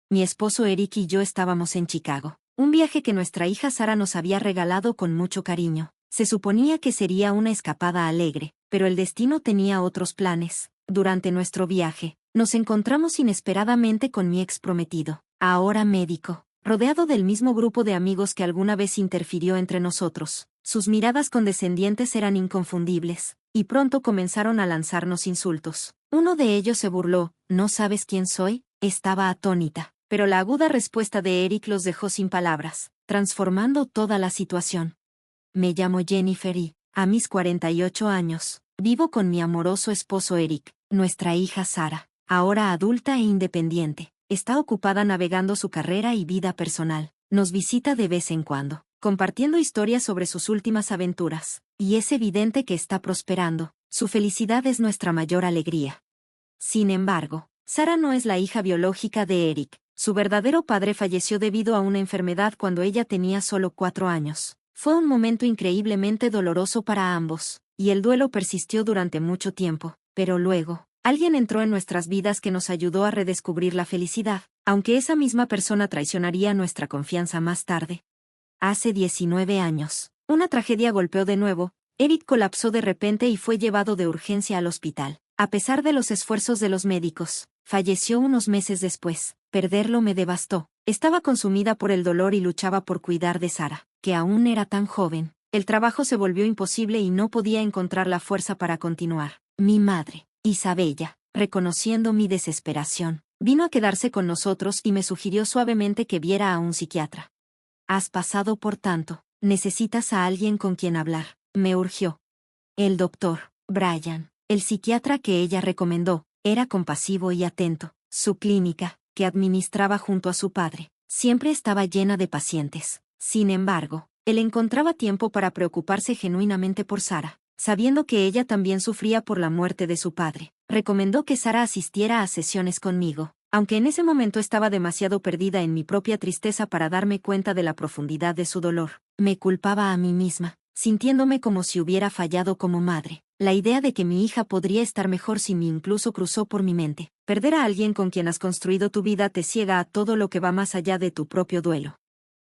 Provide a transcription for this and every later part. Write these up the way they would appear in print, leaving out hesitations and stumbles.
mi esposo Eric y yo estábamos en Chicago. Un viaje que nuestra hija Sara nos había regalado con mucho cariño. Se suponía que sería una escapada alegre, pero el destino tenía otros planes. Durante nuestro viaje, nos encontramos inesperadamente con mi ex prometido, ahora médico, rodeado del mismo grupo de amigos que alguna vez interfirió entre nosotros. Sus miradas condescendientes eran inconfundibles, y pronto comenzaron a lanzarnos insultos. Uno de ellos se burló: ¿no sabes quién soy? Estaba atónita, pero la aguda respuesta de Eric los dejó sin palabras, transformando toda la situación. Me llamo Jennifer y, a mis 48 años, vivo con mi amoroso esposo Eric. Nuestra hija Sara, ahora adulta e independiente, está ocupada navegando su carrera y vida personal. Nos visita de vez en cuando, compartiendo historias sobre sus últimas aventuras, y es evidente que está prosperando. Su felicidad es nuestra mayor alegría. Sin embargo, Sara no es la hija biológica de Eric. Su verdadero padre falleció debido a una enfermedad cuando ella tenía solo 4 años. Fue un momento increíblemente doloroso para ambos, y el duelo persistió durante mucho tiempo. Pero luego, alguien entró en nuestras vidas que nos ayudó a redescubrir la felicidad, aunque esa misma persona traicionaría nuestra confianza más tarde. Hace 19 años, una tragedia golpeó de nuevo. Eric colapsó de repente y fue llevado de urgencia al hospital. A pesar de los esfuerzos de los médicos, falleció unos meses después. Perderlo me devastó. Estaba consumida por el dolor y luchaba por cuidar de Sara, que aún era tan joven. El trabajo se volvió imposible y no podía encontrar la fuerza para continuar. Mi madre, Isabella, reconociendo mi desesperación, vino a quedarse con nosotros y me sugirió suavemente que viera a un psiquiatra. Has pasado por tanto, necesitas a alguien con quien hablar, me urgió. El doctor Brian, el psiquiatra que ella recomendó, era compasivo y atento. Su clínica, que administraba junto a su padre, siempre estaba llena de pacientes. Sin embargo, él encontraba tiempo para preocuparse genuinamente por Sara. Sabiendo que ella también sufría por la muerte de su padre, recomendó que Sara asistiera a sesiones conmigo, aunque en ese momento estaba demasiado perdida en mi propia tristeza para darme cuenta de la profundidad de su dolor. Me culpaba a mí misma, sintiéndome como si hubiera fallado como madre. La idea de que mi hija podría estar mejor sin mí incluso cruzó por mi mente. Perder a alguien con quien has construido tu vida te ciega a todo lo que va más allá de tu propio duelo.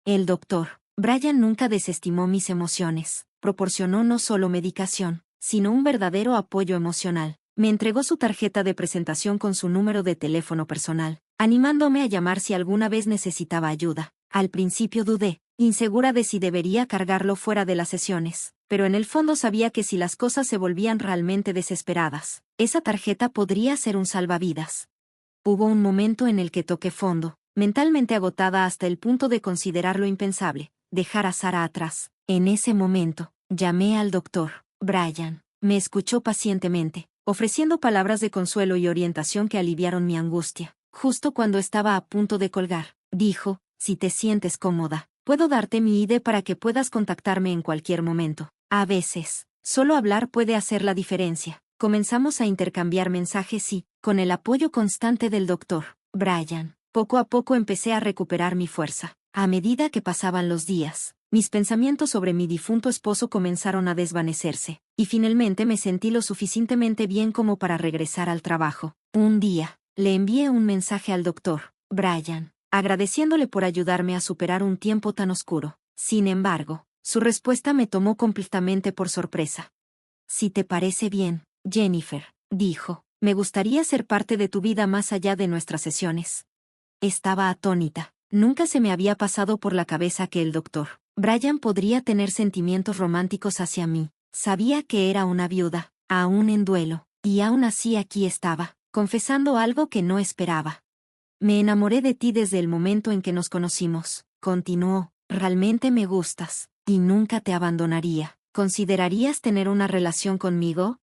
El doctor Brian nunca desestimó mis emociones. Proporcionó no solo medicación, sino un verdadero apoyo emocional. Me entregó su tarjeta de presentación con su número de teléfono personal, animándome a llamar si alguna vez necesitaba ayuda. Al principio dudé, insegura de si debería cargarlo fuera de las sesiones, pero en el fondo sabía que si las cosas se volvían realmente desesperadas, esa tarjeta podría ser un salvavidas. Hubo un momento en el que toqué fondo, mentalmente agotada hasta el punto de considerar lo impensable, dejar a Sara atrás. En ese momento, llamé al doctor Brian. Me escuchó pacientemente, ofreciendo palabras de consuelo y orientación que aliviaron mi angustia. Justo cuando estaba a punto de colgar, dijo: si te sientes cómoda, puedo darte mi ID para que puedas contactarme en cualquier momento. A veces, solo hablar puede hacer la diferencia. Comenzamos a intercambiar mensajes y, con el apoyo constante del doctor Brian, poco a poco empecé a recuperar mi fuerza. A medida que pasaban los días, mis pensamientos sobre mi difunto esposo comenzaron a desvanecerse, y finalmente me sentí lo suficientemente bien como para regresar al trabajo. Un día, le envié un mensaje al doctor Brian, agradeciéndole por ayudarme a superar un tiempo tan oscuro. Sin embargo, su respuesta me tomó completamente por sorpresa. Si te parece bien, Jennifer, dijo, me gustaría ser parte de tu vida más allá de nuestras sesiones. Estaba atónita. Nunca se me había pasado por la cabeza que el doctor Brian podría tener sentimientos románticos hacia mí. Sabía que era una viuda, aún en duelo, y aún así aquí estaba, confesando algo que no esperaba. Me enamoré de ti desde el momento en que nos conocimos, continuó, realmente me gustas, y nunca te abandonaría. ¿Considerarías tener una relación conmigo?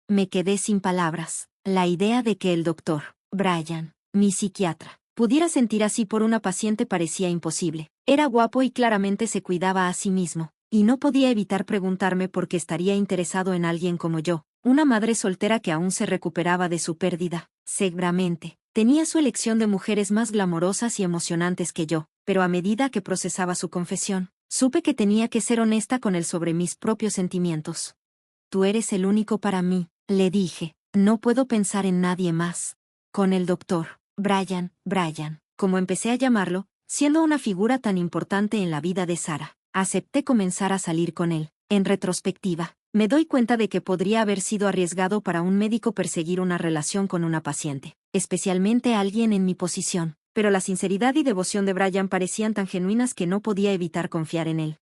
Me quedé sin palabras. La idea de que el doctor Brian, mi psiquiatra, pudiera sentir así por una paciente parecía imposible. Era guapo y claramente se cuidaba a sí mismo, y no podía evitar preguntarme por qué estaría interesado en alguien como yo, una madre soltera que aún se recuperaba de su pérdida. Seguramente, tenía su elección de mujeres más glamorosas y emocionantes que yo, pero a medida que procesaba su confesión, supe que tenía que ser honesta con él sobre mis propios sentimientos. Tú eres el único para mí, le dije, no puedo pensar en nadie más. Con el doctor Brian, como empecé a llamarlo, siendo una figura tan importante en la vida de Sara. Acepté comenzar a salir con él. En retrospectiva, me doy cuenta de que podría haber sido arriesgado para un médico perseguir una relación con una paciente, especialmente alguien en mi posición, pero la sinceridad y devoción de Brian parecían tan genuinas que no podía evitar confiar en él.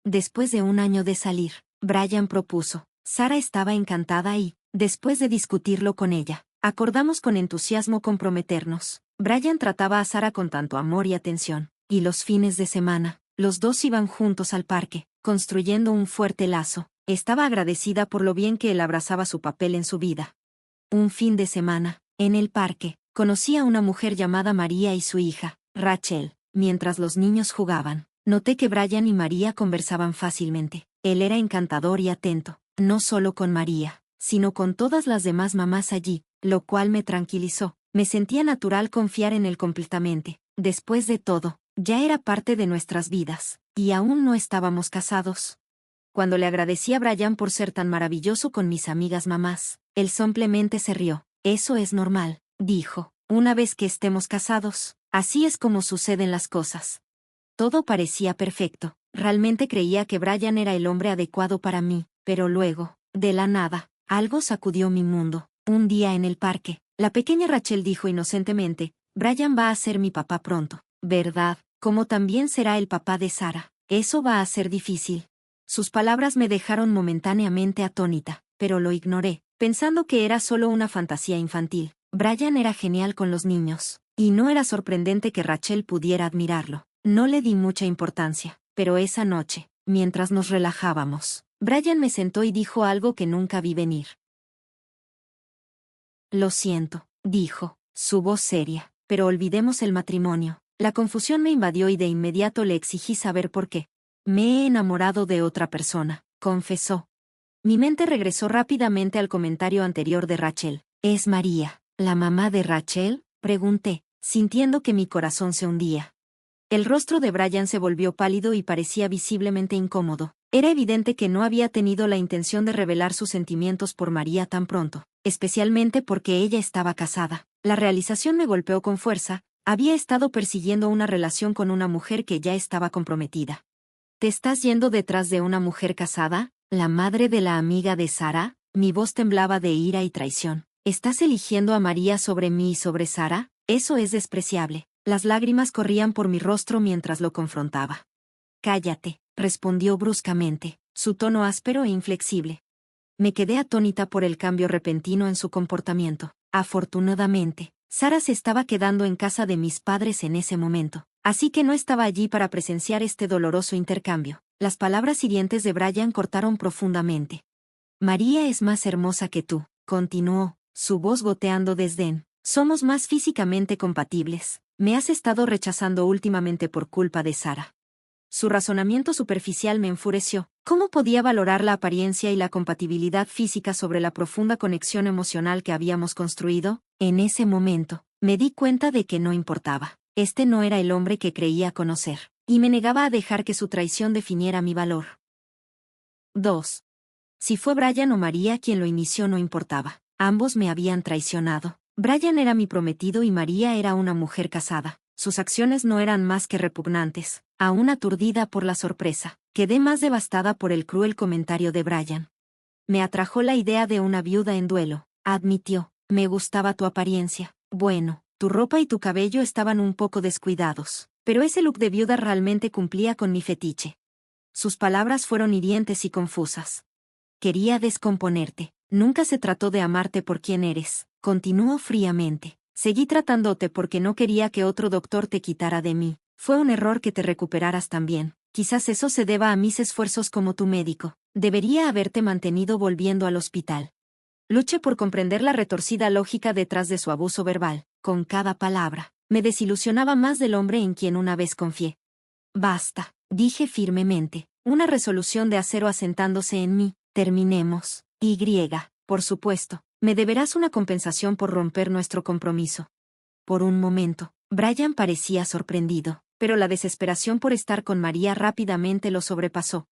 Después de un año de salir, Brian propuso. Sara estaba encantada y, después de discutirlo con ella, acordamos con entusiasmo comprometernos. Brian trataba a Sara con tanto amor y atención, y los fines de semana, los dos iban juntos al parque, construyendo un fuerte lazo. Estaba agradecida por lo bien que él abrazaba su papel en su vida. Un fin de semana, en el parque, conocí a una mujer llamada María y su hija, Rachel. Mientras los niños jugaban, noté que Brian y María conversaban fácilmente. Él era encantador y atento, no solo con María, sino con todas las demás mamás allí, lo cual me tranquilizó. Me sentía natural confiar en él completamente. Después de todo, ya era parte de nuestras vidas, y aún no estábamos casados. Cuando le agradecí a Brian por ser tan maravilloso con mis amigas mamás, él simplemente se rió. Eso es normal, dijo. Una vez que estemos casados, así es como suceden las cosas. Todo parecía perfecto. Realmente creía que Brian era el hombre adecuado para mí, pero luego, de la nada, algo sacudió mi mundo. Un día en el parque, la pequeña Rachel dijo inocentemente, Brian va a ser mi papá pronto, ¿verdad? Como también será el papá de Sara. Eso va a ser difícil. Sus palabras me dejaron momentáneamente atónita, pero lo ignoré, pensando que era solo una fantasía infantil. Brian era genial con los niños, y no era sorprendente que Rachel pudiera admirarlo. No le di mucha importancia, pero esa noche, mientras nos relajábamos, Brian me sentó y dijo algo que nunca vi venir. Lo siento, dijo, su voz seria, pero olvidemos el matrimonio. La confusión me invadió y de inmediato le exigí saber por qué. Me he enamorado de otra persona, confesó. Mi mente regresó rápidamente al comentario anterior de Rachel. ¿Es María, la mamá de Rachel? Pregunté, sintiendo que mi corazón se hundía. El rostro de Brian se volvió pálido y parecía visiblemente incómodo. Era evidente que no había tenido la intención de revelar sus sentimientos por María tan pronto, especialmente porque ella estaba casada. La realización me golpeó con fuerza. Había estado persiguiendo una relación con una mujer que ya estaba comprometida. ¿Te estás yendo detrás de una mujer casada? ¿La madre de la amiga de Sara? Mi voz temblaba de ira y traición. ¿Estás eligiendo a María sobre mí y sobre Sara? Eso es despreciable. Las lágrimas corrían por mi rostro mientras lo confrontaba. Cállate, respondió bruscamente, su tono áspero e inflexible. Me quedé atónita por el cambio repentino en su comportamiento. Afortunadamente, Sara se estaba quedando en casa de mis padres en ese momento, así que no estaba allí para presenciar este doloroso intercambio. Las palabras hirientes de Brian cortaron profundamente. María es más hermosa que tú, continuó, su voz goteando desdén. Somos más físicamente compatibles. Me has estado rechazando últimamente por culpa de Sara. Su razonamiento superficial me enfureció. ¿Cómo podía valorar la apariencia y la compatibilidad física sobre la profunda conexión emocional que habíamos construido? En ese momento, me di cuenta de que no importaba. Este no era el hombre que creía conocer, y me negaba a dejar que su traición definiera mi valor. 2. Si fue Brian o María quien lo inició no importaba. Ambos me habían traicionado. Brian era mi prometido y María era una mujer casada. Sus acciones no eran más que repugnantes. Aún aturdida por la sorpresa, quedé más devastada por el cruel comentario de Brian. Me atrajo la idea de una viuda en duelo, admitió. Me gustaba tu apariencia. Bueno, tu ropa y tu cabello estaban un poco descuidados, pero ese look de viuda realmente cumplía con mi fetiche. Sus palabras fueron hirientes y confusas. Quería descomponerte. Nunca se trató de amarte por quien eres, continuó fríamente. Seguí tratándote porque no quería que otro doctor te quitara de mí. Fue un error que te recuperaras también. Quizás eso se deba a mis esfuerzos como tu médico. Debería haberte mantenido volviendo al hospital. Luché por comprender la retorcida lógica detrás de su abuso verbal. Con cada palabra, me desilusionaba más del hombre en quien una vez confié. Basta, dije firmemente, una resolución de acero asentándose en mí. Terminemos. Por supuesto, me deberás una compensación por romper nuestro compromiso. Por un momento, Brian parecía sorprendido, pero la desesperación por estar con María rápidamente lo sobrepasó.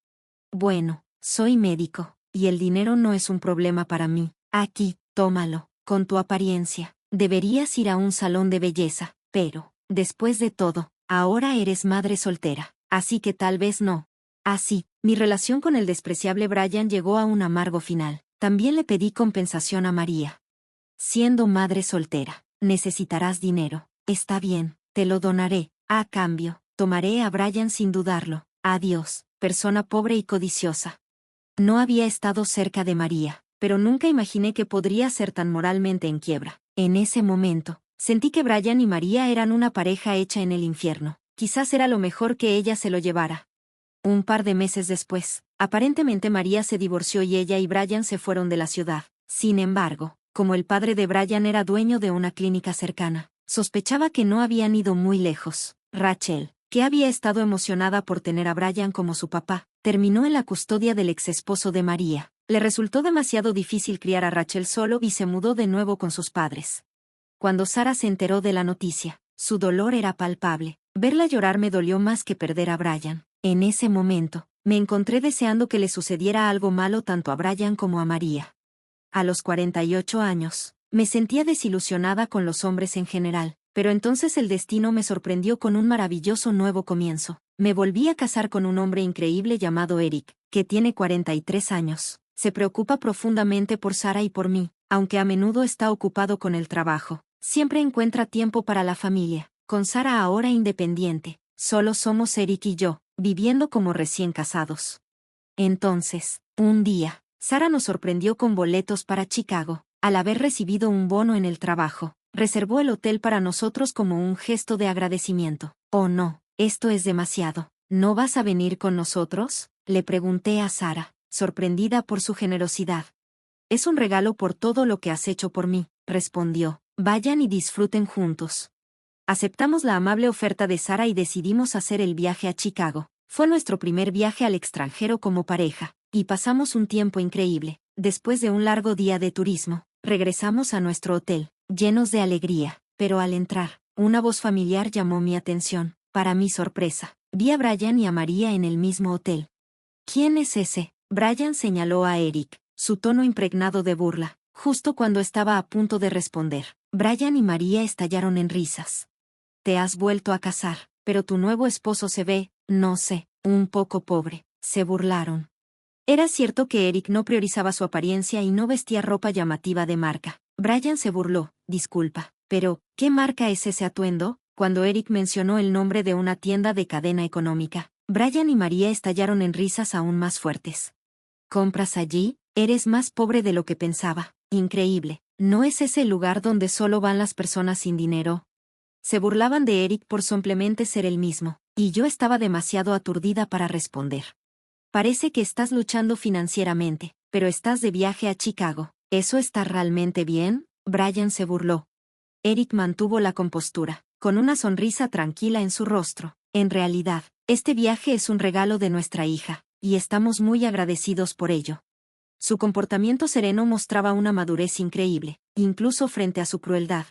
Bueno, soy médico, y el dinero no es un problema para mí. Aquí, tómalo, con tu apariencia. Deberías ir a un salón de belleza, pero, Después de todo, ahora eres madre soltera, así que tal vez no. Así, mi relación con el despreciable Brian llegó a un amargo final. También le pedí compensación a María. Siendo madre soltera, necesitarás dinero. Está bien, te lo donaré. A cambio, tomaré a Brian sin dudarlo. Adiós, persona pobre y codiciosa. No había estado cerca de María, pero nunca imaginé que podría ser tan moralmente en quiebra. En ese momento, sentí que Brian y María eran una pareja hecha en el infierno. Quizás era lo mejor que ella se lo llevara. Un par de meses después, aparentemente María se divorció y ella y Brian se fueron de la ciudad. Sin embargo, como el padre de Brian era dueño de una clínica cercana, sospechaba que no habían ido muy lejos. Rachel, que había estado emocionada por tener a Brian como su papá, terminó en la custodia del exesposo de María. Le resultó demasiado difícil criar a Rachel solo y se mudó de nuevo con sus padres. Cuando Sara se enteró de la noticia, su dolor era palpable. Verla llorar me dolió más que perder a Brian. En ese momento, me encontré deseando que le sucediera algo malo tanto a Brian como a María. A los 48 años, me sentía desilusionada con los hombres en general, pero entonces el destino me sorprendió con un maravilloso nuevo comienzo. Me volví a casar con un hombre increíble llamado Eric, que tiene 43 años. Se preocupa profundamente por Sara y por mí, aunque a menudo está ocupado con el trabajo. Siempre encuentra tiempo para la familia. Con Sara ahora independiente, solo somos Eric y yo, viviendo como recién casados. Entonces, un día, Sara nos sorprendió con boletos para Chicago. Al haber recibido un bono en el trabajo, reservó el hotel para nosotros como un gesto de agradecimiento. Oh no, esto es demasiado. ¿No vas a venir con nosotros?, le pregunté a Sara, sorprendida por su generosidad. Es un regalo por todo lo que has hecho por mí, respondió. Vayan y disfruten juntos. Aceptamos la amable oferta de Sara y decidimos hacer el viaje a Chicago. Fue nuestro primer viaje al extranjero como pareja, y pasamos un tiempo increíble. Después de un largo día de turismo, regresamos a nuestro hotel, llenos de alegría, pero al entrar, una voz familiar llamó mi atención. Para mi sorpresa, vi a Brian y a María en el mismo hotel. ¿Quién es ese?, Brian señaló a Eric, su tono impregnado de burla. Justo cuando estaba a punto de responder, Brian y María estallaron en risas. Te has vuelto a casar, pero tu nuevo esposo se ve, no sé, un poco pobre, se burlaron. Era cierto que Eric no priorizaba su apariencia y no vestía ropa llamativa de marca. Brian se burló, disculpa, pero, ¿qué marca es ese atuendo? Cuando Eric mencionó el nombre de una tienda de cadena económica, Brian y María estallaron en risas aún más fuertes. ¿Compras allí? Eres más pobre de lo que pensaba. Increíble, ¿no es ese el lugar donde solo van las personas sin dinero? Se burlaban de Eric por simplemente ser el mismo, y yo estaba demasiado aturdida para responder. Parece que estás luchando financieramente, pero estás de viaje a Chicago. ¿Eso está realmente bien?, Brian se burló. Eric mantuvo la compostura, con una sonrisa tranquila en su rostro. En realidad, este viaje es un regalo de nuestra hija, y estamos muy agradecidos por ello. Su comportamiento sereno mostraba una madurez increíble, incluso frente a su crueldad.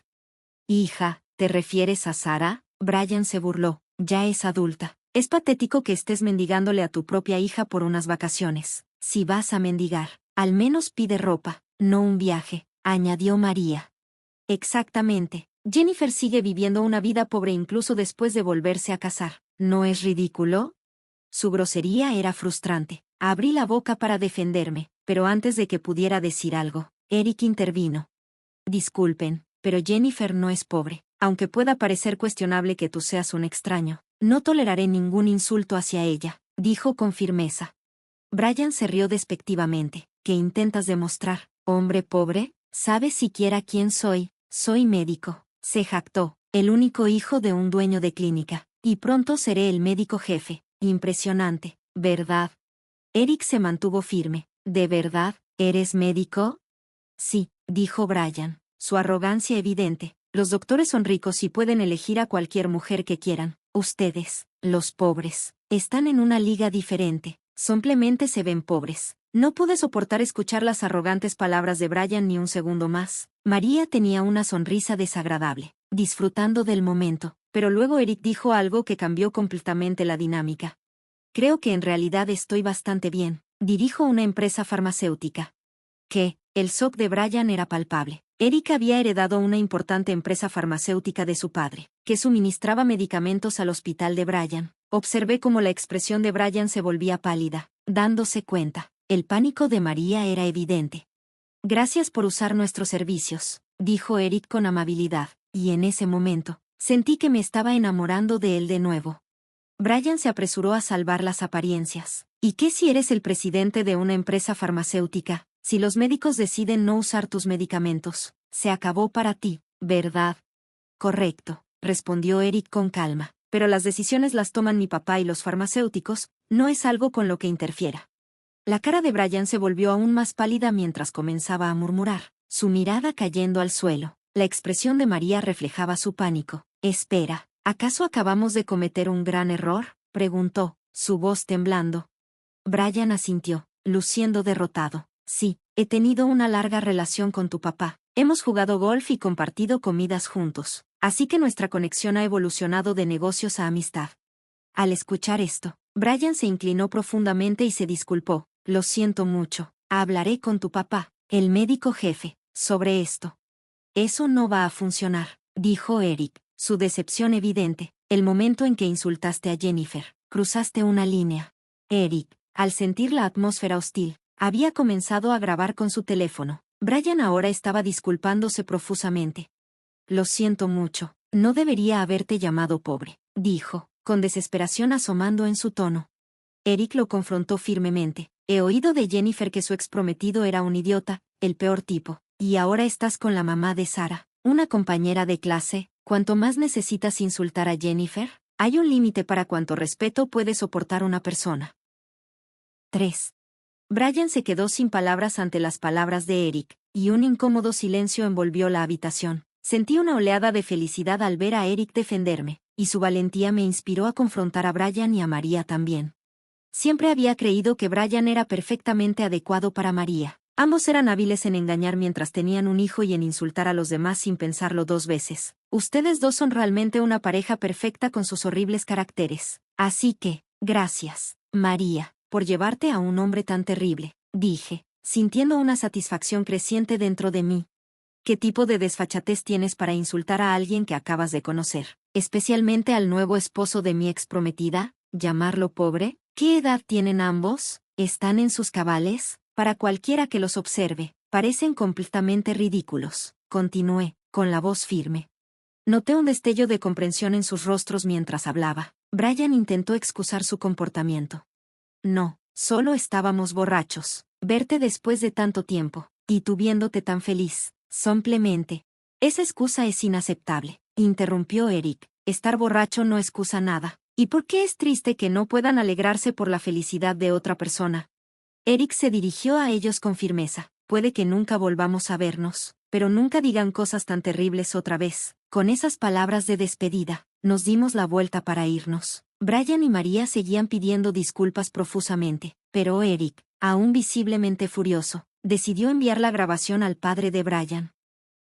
Hija, ¿te refieres a Sara? Brian se burló. Ya es adulta. Es patético que estés mendigándole a tu propia hija por unas vacaciones. Si vas a mendigar, al menos pide ropa, no un viaje, añadió María. Exactamente. Jennifer sigue viviendo una vida pobre incluso después de volverse a casar. ¿No es ridículo? Su grosería era frustrante. Abrí la boca para defenderme, pero antes de que pudiera decir algo, Eric intervino. Disculpen, pero Jennifer no es pobre. Aunque pueda parecer cuestionable que tú seas un extraño, no toleraré ningún insulto hacia ella, dijo con firmeza. Brian se rió despectivamente. ¿Qué intentas demostrar, hombre pobre? ¿Sabes siquiera quién soy? Soy médico, se jactó, el único hijo de un dueño de clínica, y pronto seré el médico jefe. Impresionante, ¿verdad? Eric se mantuvo firme. ¿De verdad, eres médico? Sí, dijo Brian, su arrogancia evidente. Los doctores son ricos y pueden elegir a cualquier mujer que quieran. Ustedes, los pobres, están en una liga diferente. Simplemente se ven pobres. No pude soportar escuchar las arrogantes palabras de Brian ni un segundo más. María tenía una sonrisa desagradable, disfrutando del momento, pero luego Eric dijo algo que cambió completamente la dinámica. Creo que en realidad estoy bastante bien. Dirijo una empresa farmacéutica. ¿Qué? El shock de Brian era palpable. Eric había heredado una importante empresa farmacéutica de su padre, que suministraba medicamentos al hospital de Brian. Observé cómo la expresión de Brian se volvía pálida, dándose cuenta. El pánico de María era evidente. Gracias por usar nuestros servicios, dijo Eric con amabilidad, y en ese momento, sentí que me estaba enamorando de él de nuevo. Brian se apresuró a salvar las apariencias. ¿Y qué si eres el presidente de una empresa farmacéutica? Si los médicos deciden no usar tus medicamentos, se acabó para ti, ¿verdad? Correcto, respondió Eric con calma, pero las decisiones las toman mi papá y los farmacéuticos, no es algo con lo que interfiera. La cara de Brian se volvió aún más pálida mientras comenzaba a murmurar, su mirada cayendo al suelo. La expresión de María reflejaba su pánico. Espera, ¿acaso acabamos de cometer un gran error?, preguntó, su voz temblando. Brian asintió, luciendo derrotado. Sí, he tenido una larga relación con tu papá. Hemos jugado golf y compartido comidas juntos. Así que nuestra conexión ha evolucionado de negocios a amistad. Al escuchar esto, Brian se inclinó profundamente y se disculpó. Lo siento mucho. Hablaré con tu papá, el médico jefe, sobre esto. Eso no va a funcionar, dijo Eric, su decepción evidente. El momento en que insultaste a Jennifer, cruzaste una línea. Eric, al sentir la atmósfera hostil, había comenzado a grabar con su teléfono. Brian ahora estaba disculpándose profusamente. Lo siento mucho, no debería haberte llamado pobre, dijo, con desesperación asomando en su tono. Eric lo confrontó firmemente. He oído de Jennifer que su exprometido era un idiota, el peor tipo, y ahora estás con la mamá de Sara, una compañera de clase. ¿Cuánto más necesitas insultar a Jennifer? Hay un límite para cuánto respeto puede soportar una persona. 3. Brian se quedó sin palabras ante las palabras de Eric, y un incómodo silencio envolvió la habitación. Sentí una oleada de felicidad al ver a Eric defenderme, y su valentía me inspiró a confrontar a Brian y a María también. Siempre había creído que Brian era perfectamente adecuado para María. Ambos eran hábiles en engañar mientras tenían un hijo y en insultar a los demás sin pensarlo dos veces. Ustedes dos son realmente una pareja perfecta con sus horribles caracteres. Así que, gracias, María, por llevarte a un hombre tan terrible, dije, sintiendo una satisfacción creciente dentro de mí. ¿Qué tipo de desfachatez tienes para insultar a alguien que acabas de conocer? Especialmente al nuevo esposo de mi exprometida, ¿llamarlo pobre? ¿Qué edad tienen ambos? ¿Están en sus cabales? Para cualquiera que los observe, parecen completamente ridículos. Continué, con la voz firme. Noté un destello de comprensión en sus rostros mientras hablaba. Brian intentó excusar su comportamiento. No, solo estábamos borrachos. Verte después de tanto tiempo, y tú viéndote tan feliz, simplemente. Esa excusa es inaceptable, interrumpió Eric. Estar borracho no excusa nada. ¿Y por qué es triste que no puedan alegrarse por la felicidad de otra persona? Eric se dirigió a ellos con firmeza. Puede que nunca volvamos a vernos, pero nunca digan cosas tan terribles otra vez. Con esas palabras de despedida, nos dimos la vuelta para irnos. Brian y María seguían pidiendo disculpas profusamente, pero Eric, aún visiblemente furioso, decidió enviar la grabación al padre de Brian.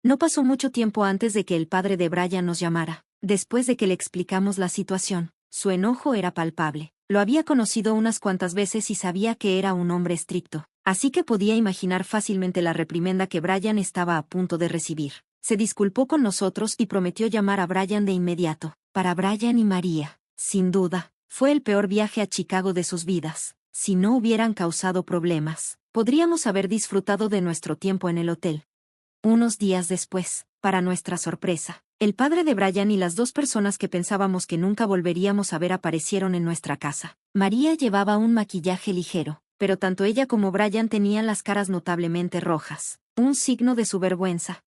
No pasó mucho tiempo antes de que el padre de Brian nos llamara. Después de que le explicamos la situación, su enojo era palpable. Lo había conocido unas cuantas veces y sabía que era un hombre estricto, así que podía imaginar fácilmente la reprimenda que Brian estaba a punto de recibir. Se disculpó con nosotros y prometió llamar a Brian de inmediato. Para Brian y María, sin duda, fue el peor viaje a Chicago de sus vidas. Si no hubieran causado problemas, podríamos haber disfrutado de nuestro tiempo en el hotel. Unos días después, para nuestra sorpresa, el padre de Brian y las dos personas que pensábamos que nunca volveríamos a ver aparecieron en nuestra casa. María llevaba un maquillaje ligero, pero tanto ella como Brian tenían las caras notablemente rojas, un signo de su vergüenza.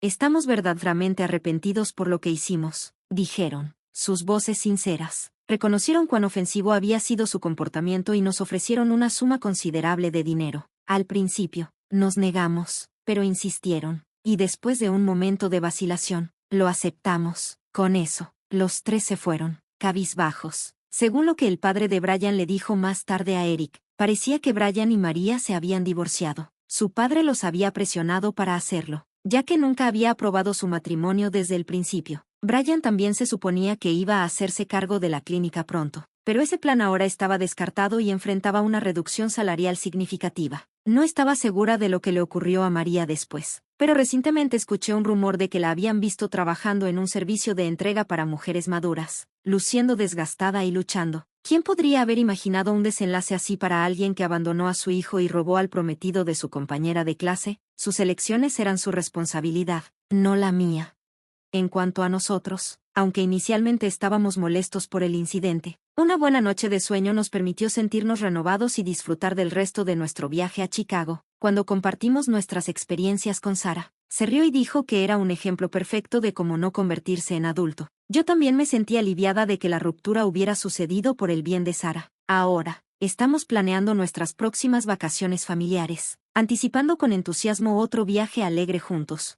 Estamos verdaderamente arrepentidos por lo que hicimos, dijeron, sus voces sinceras. Reconocieron cuán ofensivo había sido su comportamiento y nos ofrecieron una suma considerable de dinero. Al principio, nos negamos, pero insistieron, y después de un momento de vacilación, lo aceptamos. Con eso, los tres se fueron, cabizbajos. Según lo que el padre de Brian le dijo más tarde a Eric, parecía que Brian y María se habían divorciado. Su padre los había presionado para hacerlo, ya que nunca había aprobado su matrimonio desde el principio. Brian también se suponía que iba a hacerse cargo de la clínica pronto, pero ese plan ahora estaba descartado y enfrentaba una reducción salarial significativa. No estaba segura de lo que le ocurrió a María después. pero recientemente escuché un rumor de que la habían visto trabajando en un servicio de entrega para mujeres maduras, luciendo desgastada y luchando. ¿Quién podría haber imaginado un desenlace así para alguien que abandonó a su hijo y robó al prometido de su compañera de clase? Sus elecciones eran su responsabilidad, no la mía. En cuanto a nosotros, aunque inicialmente estábamos molestos por el incidente, una buena noche de sueño nos permitió sentirnos renovados y disfrutar del resto de nuestro viaje a Chicago. Cuando compartimos nuestras experiencias con Sara, se rió y dijo que era un ejemplo perfecto de cómo no convertirse en adulto. Yo también me sentí aliviada de que la ruptura hubiera sucedido por el bien de Sara. Ahora, estamos planeando nuestras próximas vacaciones familiares, anticipando con entusiasmo otro viaje alegre juntos.